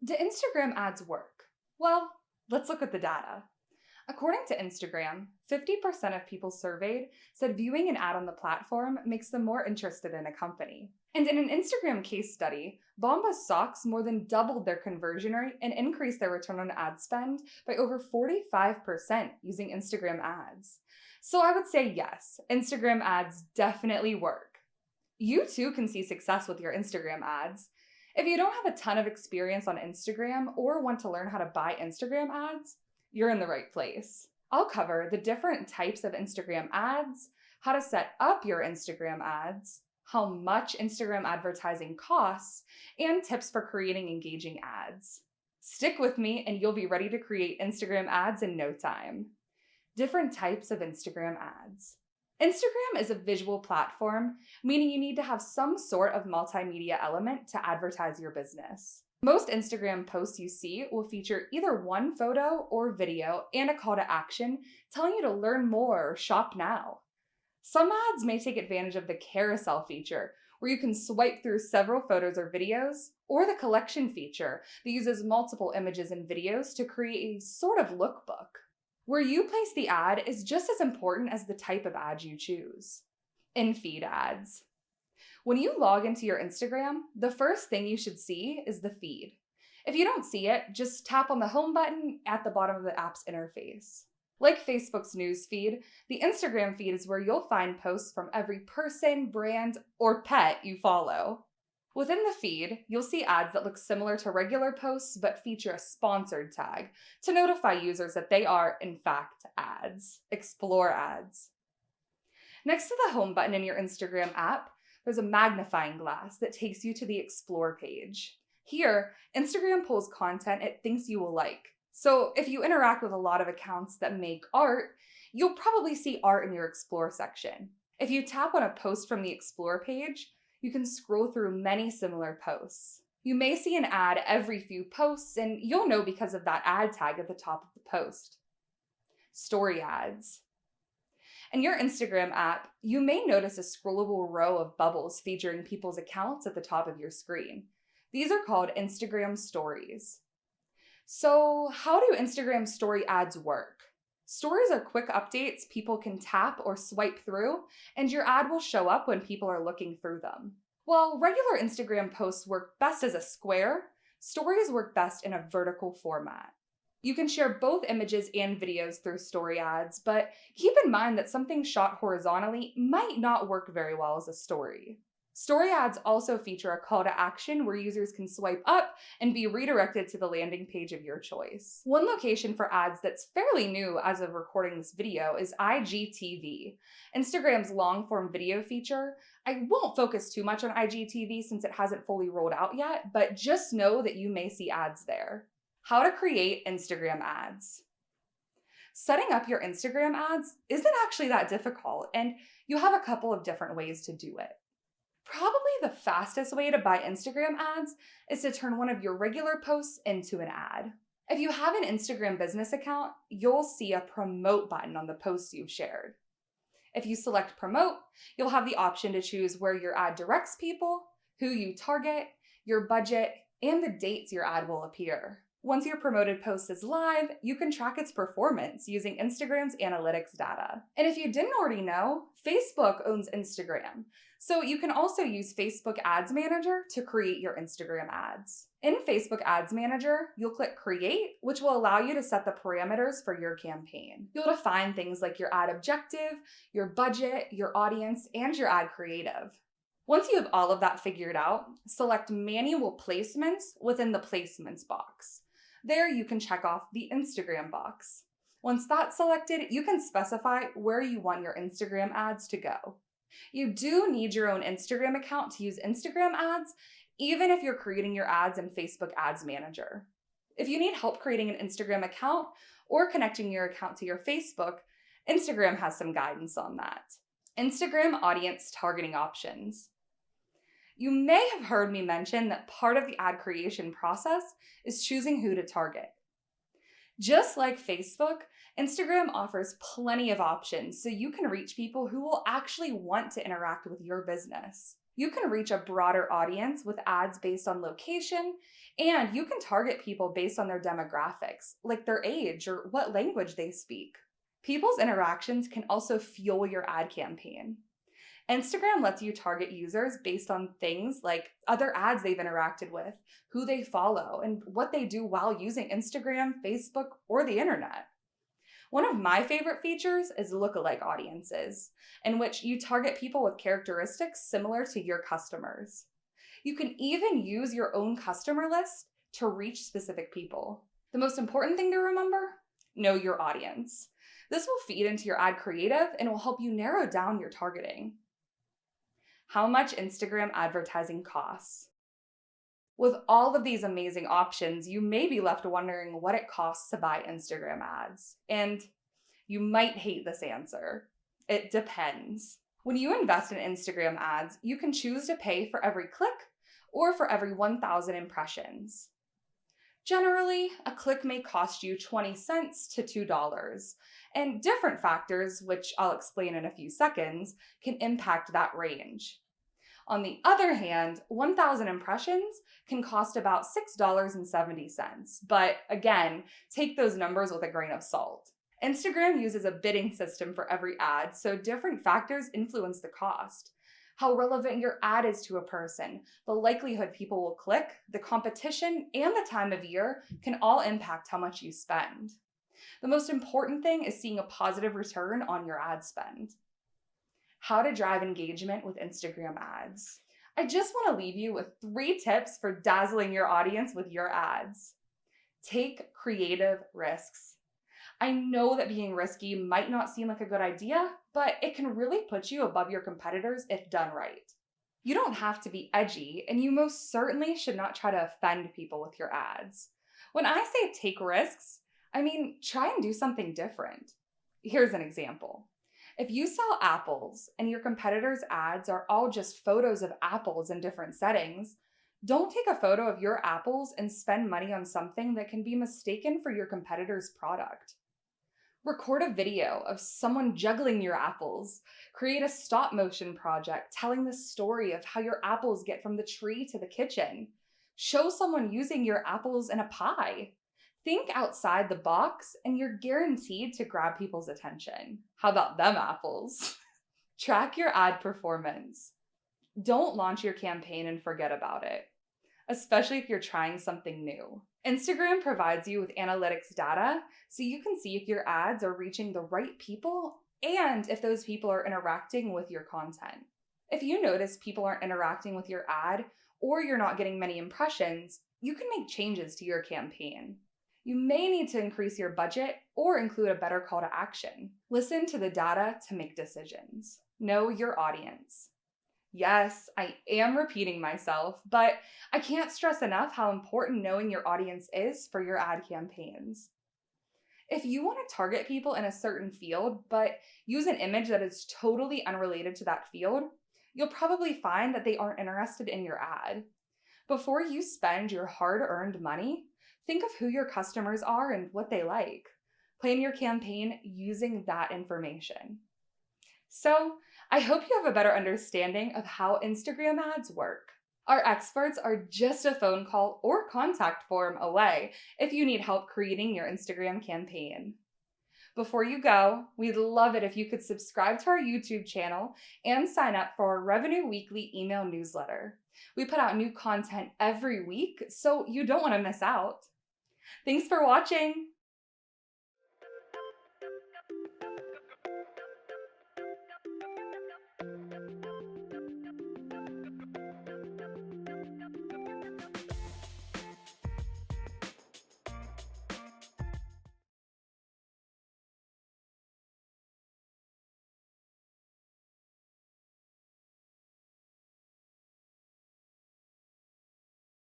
Do Instagram ads work? Well, let's look at the data. According to Instagram, 50% of people surveyed said viewing an ad on the platform makes them more interested in a company. And in an Instagram case study, Bombas socks more than doubled their conversion rate and increased their return on ad spend by over 45% using Instagram ads. So I would say yes, Instagram ads definitely work. You too can see success with your Instagram ads. If you don't have a ton of experience on Instagram or want to learn how to buy Instagram ads, you're in the right place. I'll cover the different types of Instagram ads, how to set up your Instagram ads, how much Instagram advertising costs, and tips for creating engaging ads. Stick with me and you'll be ready to create Instagram ads in no time. Different types of Instagram ads. Instagram is a visual platform, meaning you need to have some sort of multimedia element to advertise your business. Most Instagram posts you see will feature either one photo or video and a call to action telling you to learn more or shop now. Some ads may take advantage of the carousel feature, where you can swipe through several photos or videos, or the collection feature that uses multiple images and videos to create a sort of lookbook. Where you place the ad is just as important as the type of ad you choose. In-feed ads. When you log into your Instagram, the first thing you should see is the feed. If you don't see it, just tap on the home button at the bottom of the app's interface. Like Facebook's news feed, the Instagram feed is where you'll find posts from every person, brand, or pet you follow. Within the feed, you'll see ads that look similar to regular posts but feature a sponsored tag to notify users that they are, in fact, ads. Explore ads. Next to the home button in your Instagram app, there's a magnifying glass that takes you to the Explore page. Here, Instagram pulls content it thinks you will like. So if you interact with a lot of accounts that make art, you'll probably see art in your Explore section. If you tap on a post from the Explore page, you can scroll through many similar posts. You may see an ad every few posts, and you'll know because of that ad tag at the top of the post. Story ads. In your Instagram app, you may notice a scrollable row of bubbles featuring people's accounts at the top of your screen. These are called Instagram stories. So, how do Instagram story ads work? Stories are quick updates people can tap or swipe through, and your ad will show up when people are looking through them. While regular Instagram posts work best as a square, stories work best in a vertical format. You can share both images and videos through story ads, but keep in mind that something shot horizontally might not work very well as a story. Story ads also feature a call to action where users can swipe up and be redirected to the landing page of your choice. One location for ads that's fairly new as of recording this video is IGTV, Instagram's long-form video feature. I won't focus too much on IGTV since it hasn't fully rolled out yet, but just know that you may see ads there. How to create Instagram ads. Setting up your Instagram ads isn't actually that difficult, and you have a couple of different ways to do it. Probably the fastest way to buy Instagram ads is to turn one of your regular posts into an ad. If you have an Instagram business account, you'll see a promote button on the posts you've shared. If you select promote, you'll have the option to choose where your ad directs people, who you target, your budget, and the dates your ad will appear. Once your promoted post is live, you can track its performance using Instagram's analytics data. And if you didn't already know, Facebook owns Instagram, so you can also use Facebook Ads Manager to create your Instagram ads. In Facebook Ads Manager, you'll click Create, which will allow you to set the parameters for your campaign. You'll define things like your ad objective, your budget, your audience, and your ad creative. Once you have all of that figured out, select Manual Placements within the Placements box. There you can check off the Instagram box. Once that's selected, you can specify where you want your Instagram ads to go. You do need your own Instagram account to use Instagram ads, even if you're creating your ads in Facebook Ads Manager. If you need help creating an Instagram account or connecting your account to your Facebook, Instagram has some guidance on that. Instagram audience targeting options. You may have heard me mention that part of the ad creation process is choosing who to target. Just like Facebook, Instagram offers plenty of options so you can reach people who will actually want to interact with your business. You can reach a broader audience with ads based on location, and you can target people based on their demographics, like their age or what language they speak. People's interactions can also fuel your ad campaign. Instagram lets you target users based on things like other ads they've interacted with, who they follow, and what they do while using Instagram, Facebook, or the internet. One of my favorite features is lookalike audiences, in which you target people with characteristics similar to your customers. You can even use your own customer list to reach specific people. The most important thing to remember: know your audience. This will feed into your ad creative and will help you narrow down your targeting. How much Instagram advertising costs. With all of these amazing options, you may be left wondering what it costs to buy Instagram ads. And you might hate this answer. It depends. When you invest in Instagram ads, you can choose to pay for every click or for every 1,000 impressions. Generally, a click may cost you 20 cents to $2, and different factors, which I'll explain in a few seconds, can impact that range. On the other hand, 1,000 impressions can cost about $6.70, but again, take those numbers with a grain of salt. Instagram uses a bidding system for every ad, so different factors influence the cost. How relevant your ad is to a person, the likelihood people will click, the competition, and the time of year can all impact how much you spend. The most important thing is seeing a positive return on your ad spend. How to drive engagement with Instagram ads. I just want to leave you with 3 tips for dazzling your audience with your ads. Take creative risks. I know that being risky might not seem like a good idea, but it can really put you above your competitors if done right. You don't have to be edgy, and you most certainly should not try to offend people with your ads. When I say take risks, I mean try and do something different. Here's an example. If you sell apples and your competitors' ads are all just photos of apples in different settings, don't take a photo of your apples and spend money on something that can be mistaken for your competitor's product. Record a video of someone juggling your apples. Create a stop motion project telling the story of how your apples get from the tree to the kitchen. Show someone using your apples in a pie. Think outside the box and you're guaranteed to grab people's attention. How about them apples? Track your ad performance. Don't launch your campaign and forget about it, especially if you're trying something new. Instagram provides you with analytics data so you can see if your ads are reaching the right people and if those people are interacting with your content. If you notice people aren't interacting with your ad or you're not getting many impressions, you can make changes to your campaign. You may need to increase your budget or include a better call to action. Listen to the data to make decisions. Know your audience. Yes, I am repeating myself, but I can't stress enough how important knowing your audience is for your ad campaigns. If you want to target people in a certain field, but use an image that is totally unrelated to that field, you'll probably find that they aren't interested in your ad. Before you spend your hard-earned money, think of who your customers are and what they like. Plan your campaign using that information. So, I hope you have a better understanding of how Instagram ads work. Our experts are just a phone call or contact form away if you need help creating your Instagram campaign. Before you go, we'd love it if you could subscribe to our YouTube channel and sign up for our Revenue Weekly email newsletter. We put out new content every week, so you don't want to miss out. Thanks for watching.